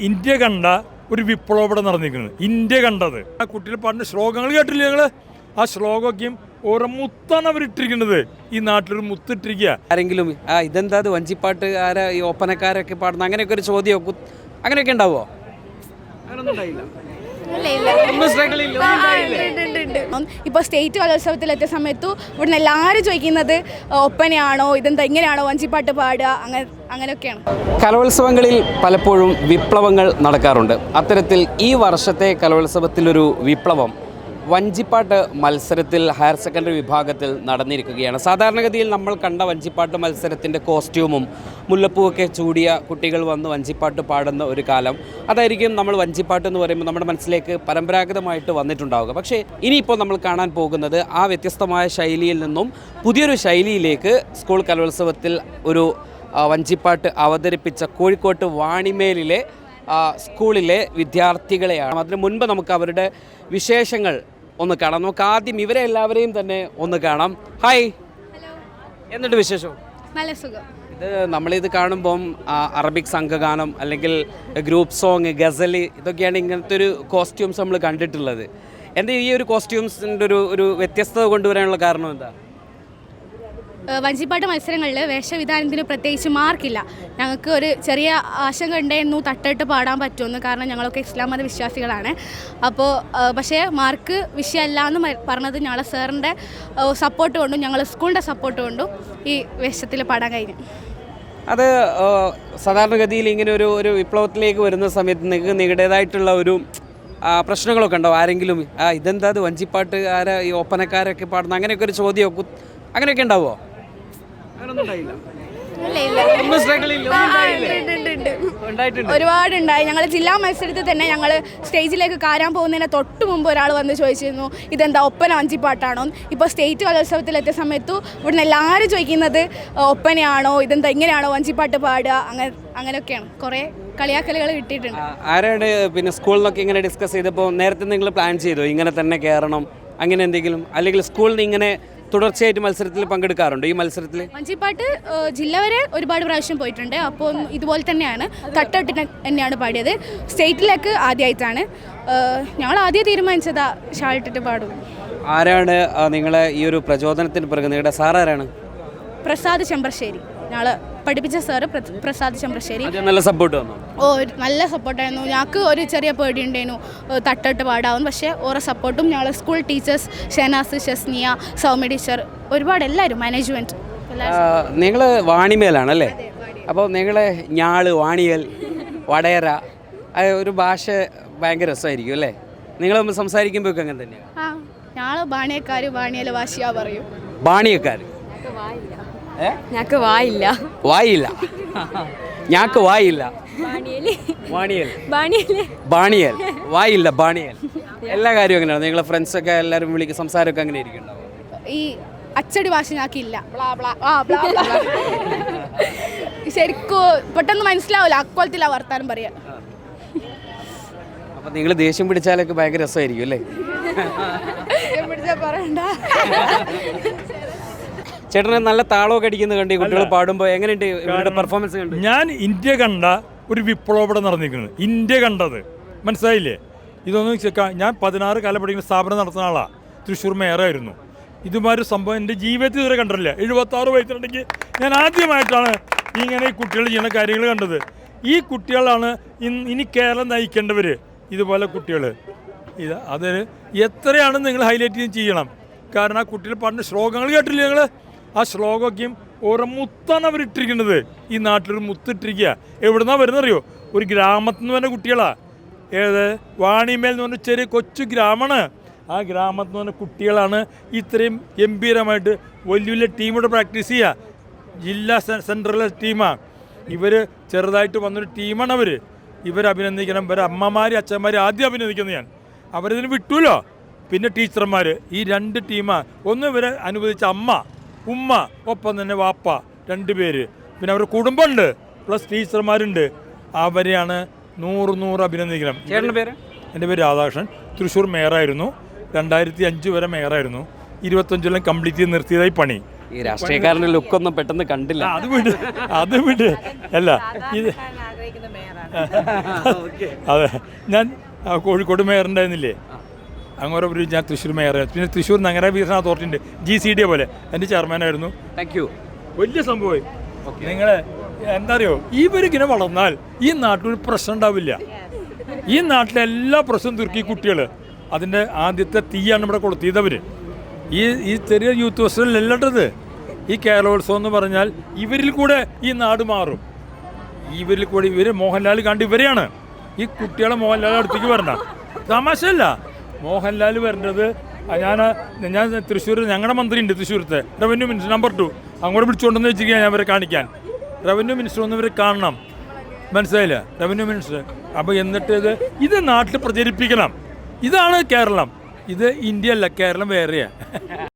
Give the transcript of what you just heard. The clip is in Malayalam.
ഇന്ത്യ കണ്ട ഒരു വിപ്ലവം ഇവിടെ നടന്നിരിക്കുന്നത്. ഇന്ത്യ കണ്ടത് ആ കുട്ടികൾ പറഞ്ഞ ശ്ലോകങ്ങൾ കേട്ടില്ല ഞങ്ങൾ? ആ ശ്ലോകമൊക്കെയും ഓരോ മുത്താണ് അവരിട്ടിരിക്കുന്നത്. ഈ നാട്ടിലൊരു മുത്തിട്ടിരിക്കുക. ആരെങ്കിലും ഇതെന്താ വഞ്ചിപ്പാട്ട് ആരാ ഈ ഒപ്പനക്കാരൊക്കെ പാടുന്ന അങ്ങനെയൊക്കെ ഒരു ചോദ്യം അങ്ങനെയൊക്കെ ഉണ്ടാവോ? അങ്ങനൊന്നും ഉണ്ടായില്ല. ഇപ്പോൾ സ്റ്റേറ്റ് കലോത്സവത്തിലെത്തിയ സമയത്തു ഇവിടുന്ന് എല്ലാവരും ചോദിക്കുന്നത് ഒപ്പനയാണോ, ഇതെന്താ ഇങ്ങനെയാണോ വഞ്ചിപ്പാട്ട് പാടുക, അങ്ങനെയൊക്കെയാണ്. കലോത്സവങ്ങളിൽ പലപ്പോഴും വിപ്ലവങ്ങൾ നടക്കാറുണ്ട്. അത്തരത്തിൽ ഈ വർഷത്തെ കലോത്സവത്തിലൊരു വിപ്ലവം വഞ്ചിപ്പാട്ട് മത്സരത്തിൽ ഹയർ സെക്കൻഡറി വിഭാഗത്തിൽ നടന്നിരിക്കുകയാണ്. സാധാരണഗതിയിൽ നമ്മൾ കണ്ട വഞ്ചിപ്പാട്ട് മത്സരത്തിൻ്റെ കോസ്റ്റ്യൂമും മുല്ലപ്പൂവൊക്കെ ചൂടിയ കുട്ടികൾ വന്ന് വഞ്ചിപ്പാട്ട് പാടുന്ന ഒരു കാലം അതായിരിക്കും നമ്മൾ വഞ്ചിപ്പാട്ട് എന്ന് പറയുമ്പോൾ നമ്മുടെ മനസ്സിലേക്ക് പരമ്പരാഗതമായിട്ട് വന്നിട്ടുണ്ടാവുക. പക്ഷേ ഇനിയിപ്പോൾ നമ്മൾ കാണാൻ പോകുന്നത് ആ വ്യത്യസ്തമായ ശൈലിയിൽ നിന്നും പുതിയൊരു ശൈലിയിലേക്ക് സ്കൂൾ കലോത്സവത്തിൽ ഒരു വഞ്ചിപ്പാട്ട് അവതരിപ്പിച്ച കോഴിക്കോട്ട് വാണിമേലിലെ സ്കൂളിലെ വിദ്യാർത്ഥികളെയാണ്. അതിന് മുൻപ് നമുക്ക് അവരുടെ വിശേഷങ്ങൾ ഒന്ന് കാണാം. നമുക്ക് ആദ്യം ഇവരെ എല്ലാവരെയും തന്നെ ഒന്ന് കാണാം. ഹായ്, എന്നിട്ട് വിശേഷം? നല്ല സുഖം. ഇത് നമ്മളിത് കാണുമ്പം അറബിക് സംഘഗാനം അല്ലെങ്കിൽ ഗ്രൂപ്പ് സോങ്, ഗസൽ, ഇതൊക്കെയാണ് ഇങ്ങനത്തെ ഒരു കോസ്റ്റ്യൂംസ് നമ്മൾ കണ്ടിട്ടുള്ളത്. എന്താ ഈ ഒരു കോസ്റ്റ്യൂംസിൻ്റെ ഒരു വ്യത്യസ്തത കൊണ്ടുവരാനുള്ള കാരണം എന്താ? വഞ്ചിപ്പാട്ട് മത്സരങ്ങളിൽ വേഷവിധാനത്തിന് പ്രത്യേകിച്ച് മാർക്കില്ല. ഞങ്ങൾക്ക് ഒരു ചെറിയ ആശങ്ക ഉണ്ടായിരുന്നു തട്ടിട്ട് പാടാൻ പറ്റുമെന്ന്. കാരണം ഞങ്ങളൊക്കെ ഇസ്ലാം മത വിശ്വാസികളാണ്. അപ്പോൾ പക്ഷേ മാർക്ക് വിഷയമല്ല എന്ന് പറഞ്ഞത് ഞങ്ങളെ സാറിൻ്റെ സപ്പോർട്ട് കൊണ്ടും ഞങ്ങൾ സ്കൂളിൻ്റെ സപ്പോർട്ട് കൊണ്ടും ഈ വേഷത്തിൽ പാടാൻ കഴിഞ്ഞു. അത് സാധാരണഗതിയിൽ ഇങ്ങനെ ഒരു വിപ്ലവത്തിലേക്ക് വരുന്ന സമയത്ത് നിങ്ങൾക്ക് നിങ്ങളുടേതായിട്ടുള്ള ഒരു പ്രശ്നങ്ങളൊക്കെ ഉണ്ടാവും? ആരെങ്കിലും ഇതെന്താ വഞ്ചിപ്പാട്ട് ആരാ ഈ ഒപ്പനക്കാരൊക്കെ പാടുന്ന അങ്ങനെയൊക്കെ ഒരു ചോദ്യം അങ്ങനെയൊക്കെ ഉണ്ടാവോ? ഒരുപാടുണ്ടായി. ഞങ്ങൾ ജില്ലാ മത്സരത്തിൽ തന്നെ ഞങ്ങൾ സ്റ്റേജിലേക്ക് കയറാൻ പോകുന്നതിന് തൊട്ട് മുമ്പ് ഒരാൾ വന്ന് ചോദിച്ചിരുന്നു ഇതെന്താ ഒപ്പന വഞ്ചിപ്പാട്ടാണോ. ഇപ്പോൾ സ്റ്റേറ്റ് കലോത്സവത്തിലെത്തിയ സമയത്തു ഇവിടുന്ന് എല്ലാവരും ചോദിക്കുന്നത് ഒപ്പനയാണോ, ഇതെന്താ ഇങ്ങനെയാണോ വഞ്ചിപ്പാട്ട് പാടുക, അങ്ങനെയൊക്കെയാണ്. കുറേ കളിയാക്കലുകൾ കിട്ടിയിട്ടുണ്ട്. ആരാണ് പിന്നെ സ്കൂളിൽ നിന്നൊക്കെ ഇങ്ങനെ ഡിസ്കസ് ചെയ്തപ്പോൾ നേരത്തെ നിങ്ങൾ പ്ലാൻ ചെയ്തോ ഇങ്ങനെ തന്നെ കയറണം അങ്ങനെ എന്തെങ്കിലും? അല്ലെങ്കിൽ സ്കൂളിൽ നിന്ന് ഇങ്ങനെ തുടർച്ചയായിട്ട് മത്സരത്തിൽ പങ്കെടുക്കാറുണ്ട്? ഈ മത്സരത്തിൽ വഞ്ചിപ്പാട്ട് ജില്ല വരെ ഒരുപാട് പ്രാവശ്യം പോയിട്ടുണ്ട്. അപ്പോൾ ഇതുപോലെ തന്നെയാണ് തട്ടൊട്ടിട്ട് തന്നെയാണ് പാടിയത്. സ്റ്റേറ്റിലേക്ക് ആദ്യമായിട്ടാണ്. ഞങ്ങൾ ആദ്യം തീരുമാനിച്ചതാ ഷാളിട്ടിട്ട് പാടും. ആരാണ് നിങ്ങളെ ഈ ഒരു പ്രചോദനത്തിന് പിറകെ? നിങ്ങളുടെ സാർ ആരാണ്? പ്രസാദ് ചെമ്പ്രശ്ശേരി. ഞങ്ങൾ പഠിപ്പിച്ച സാറ് പ്രസാദ് ചെമ്പ്രശ്ശേരി. നല്ല സപ്പോർട്ട് വന്നു? നല്ല സപ്പോർട്ടായിരുന്നു. ഞങ്ങൾക്ക് ഒരു ചെറിയ പേടി ഉണ്ടായിരുന്നു തട്ടിട്ട് പാടാവും. പക്ഷേ ഓരോ സപ്പോർട്ടും ഞങ്ങൾ സ്കൂൾ ടീച്ചേഴ്സ് ഷെനാസ്, ഷെസ്നിയ, സൗമ്യ ടീച്ചർ, ഒരുപാട് എല്ലാവരും മാനേജ്മെൻറ്റ്. നിങ്ങൾ വാണിമേലാണല്ലേ? അപ്പോൾ നിങ്ങളെ ഞാള്, വാണിയൽ, വടയര ഒരു ഭാഷ ഭയങ്കര രസമായിരിക്കും അല്ലേ? നിങ്ങൾ സംസാരിക്കുമ്പോഴൊക്കെ അങ്ങനെ തന്നെയാണ്? ഞങ്ങൾ ബാണിയക്കാർ വാണിയൽ ഭാഷയാ പറയും. ബാണിയക്കാർ? ഞങ്ങൾക്ക് വായില്ല. വായില്ല? ഞാക്ക് വായില്ല. ബാണിയൽ വായില്ല, ബാണിയൽ. എല്ലാ കാര്യവും അങ്ങനെയാണ്. നിങ്ങളെ ഫ്രണ്ട്സൊക്കെ എല്ലാവരും വിളിക്കും, സംസാരമൊക്കെ അങ്ങനെ ഇരിക്കുന്നുണ്ടാവും? ഈ അച്ചടി ഭാഷ ഞങ്ങൾക്കില്ല. ശരിക്കും പെട്ടെന്ന് മനസ്സിലാവില്ല, അക്കോലത്തിലാ വർത്താനം പറയാ. അപ്പം നിങ്ങൾ ദേഷ്യം പിടിച്ചാലൊക്കെ ഭയങ്കര രസമായിരിക്കും അല്ലേ? പറയണ്ട. ചേട്ടന് നല്ല താളമൊക്കെ അടിക്കുന്ന കണ്ടി കുട്ടികൾ പാടുമ്പോൾ എങ്ങനെയുണ്ട് ഇവരുടെ പെർഫോമൻസ് കണ്ട്? ഞാൻ ഇന്ത്യ കണ്ട ഒരു വിപ്ലവം ഇവിടെ നടന്നിരിക്കുന്നത്. ഇന്ത്യ കണ്ടത് മനസ്സിലായില്ലേ? ഇതൊന്നും ഞാൻ 16 കാലം പഠിക്കുന്ന സ്ഥാപനം നടത്തുന്ന ആളാണ്. തൃശ്ശൂർ മേയറായിരുന്നു. ഇതുമാതിരി സംഭവം എൻ്റെ ജീവിതത്തിൽ ഇതുവരെ കണ്ടിട്ടില്ല. 76 വയസ്സിലുണ്ടെങ്കിൽ ഞാൻ ആദ്യമായിട്ടാണ് ഇങ്ങനെ ഈ കുട്ടികൾ ചെയ്യുന്ന കാര്യങ്ങൾ കണ്ടത്. ഈ കുട്ടികളാണ് ഇനി കേരളം നയിക്കേണ്ടവർ. ഇതുപോലെ കുട്ടികൾ അത് എത്രയാണെന്ന് നിങ്ങൾ ഹൈലൈറ്റ് ചെയ്യണം. കാരണം ആ കുട്ടികൾ പറഞ്ഞ ശ്ലോകങ്ങൾ കേട്ടില്ല ഞങ്ങൾ? ആ ശ്ലോകമൊക്കെയും ഓരോ മുത്താണ് അവരിട്ടിരിക്കുന്നത്. ഈ നാട്ടിലൊരു മുത്തിട്ടിരിക്കുക. എവിടുന്നാണ് വരുന്നറിയോ? ഒരു ഗ്രാമത്തിൽ നിന്ന് പറഞ്ഞ കുട്ടികളാണ്. വാണിമേൽ എന്ന് പറഞ്ഞ ചെറിയ കൊച്ചു ഗ്രാമമാണ്. ആ ഗ്രാമത്തിൽ നിന്ന് പറഞ്ഞ കുട്ടികളാണ് ഇത്രയും ഗംഭീരമായിട്ട് വലിയ വലിയ ടീമോട് പ്രാക്ടീസ് ചെയ്യുക. ജില്ലാ സെൻട്രലിലെ ടീമാണ്. ഇവർ ചെറുതായിട്ട് വന്നൊരു ടീമാണ്. ഇവരഭിനന്ദിക്കണം. ഇവരെ അമ്മമാർ, അച്ഛന്മാർ ആദ്യം അഭിനന്ദിക്കുന്നത് ഞാൻ. അവരിതിന് വിട്ടുമല്ലോ. പിന്നെ ടീച്ചർമാർ, ഈ 2 ടീമാണ്. ഒന്ന് ഇവരെ അനുവദിച്ച അമ്മ, ഉമ്മ, ഒപ്പം തന്നെ വാപ്പ, 2 പേര്. പിന്നെ അവരുടെ കുടുംബമുണ്ട്, പ്ലസ് ടീച്ചർമാരുണ്ട്. അവരെയാണ് 100 അഭിനന്ദിക്കണം. ചേട്ടൻ്റെ പേര്? എൻ്റെ പേര് രാധാകൃഷ്ണൻ. തൃശ്ശൂർ മേയറായിരുന്നു. 2005 വരെ മേയറായിരുന്നു. 25 കംപ്ലീറ്റ് ചെയ്ത് നിർത്തിയതായി പണി. ഈ രാഷ്ട്രീയക്കാരൻ്റെ ലുക്കൊന്നും പെട്ടെന്ന് കണ്ടില്ല. അത് വിട് അല്ല ഇത് അതെ ഞാൻ കോഴിക്കോട് മേയറുണ്ടായിരുന്നില്ലേ, അങ്ങനെ ഒരു ഞാൻ തൃശ്ശൂർ മേയറായിരുന്നു. പിന്നെ തൃശ്ശൂർ നഗര വികസന അതോറിറ്റി ഉണ്ട്, GCDA പോലെ, എൻ്റെ ചെയർമാനായിരുന്നു. Thank you. വലിയ സംഭവമായി. നിങ്ങളെ എന്താ അറിയോ, ഇവരിങ്ങനെ വളർന്നാൽ ഈ നാട്ടിലൊരു പ്രശ്നം ഉണ്ടാവില്ല. ഈ നാട്ടിലെ എല്ലാ പ്രശ്നവും തീർക്കി കുട്ടികൾ. അതിൻ്റെ ആദ്യത്തെ തീയാണ് ഇവിടെ കൊളുത്തിയതവർ. ഈ ചെറിയ യൂത്ത് ഫെസ്റ്റിവലിലല്ലട്ടത്. ഈ കേരളോത്സവം എന്ന് പറഞ്ഞാൽ ഇവരിൽ കൂടെ ഈ നാട് മാറും. ഇവരിൽ കൂടെ ഇവർ മോഹൻലാൽ കണ്ട് ഇവരെയാണ്. ഈ കുട്ടികളെ മോഹൻലാൽ അടുത്തേക്ക് വരണ്ട, തമാശയല്ല. മോഹൻലാൽ വരേണ്ടത് ഞാൻ തൃശ്ശൂർ, ഞങ്ങളുടെ മന്ത്രി ഉണ്ട് തൃശ്ശൂരത്തെ, റവന്യൂ മിനിസ്റ്റർ നമ്പർ 2, അങ്ങോട്ട് വിളിച്ചുകൊണ്ടെന്ന് വെച്ചിരിക്കുക ഞാൻ ഇവരെ കാണിക്കാൻ. റവന്യൂ മിനിസ്റ്റർ ഒന്ന് ഇവരെ കാണണം, മനസ്സിലായില്ല? Revenue minister. അപ്പോൾ എന്നിട്ട് ഇത് നാട്ടിൽ പ്രചരിപ്പിക്കണം. ഇതാണ് കേരളം. ഇത് ഇന്ത്യ അല്ല, കേരളം വേറെയാണ്.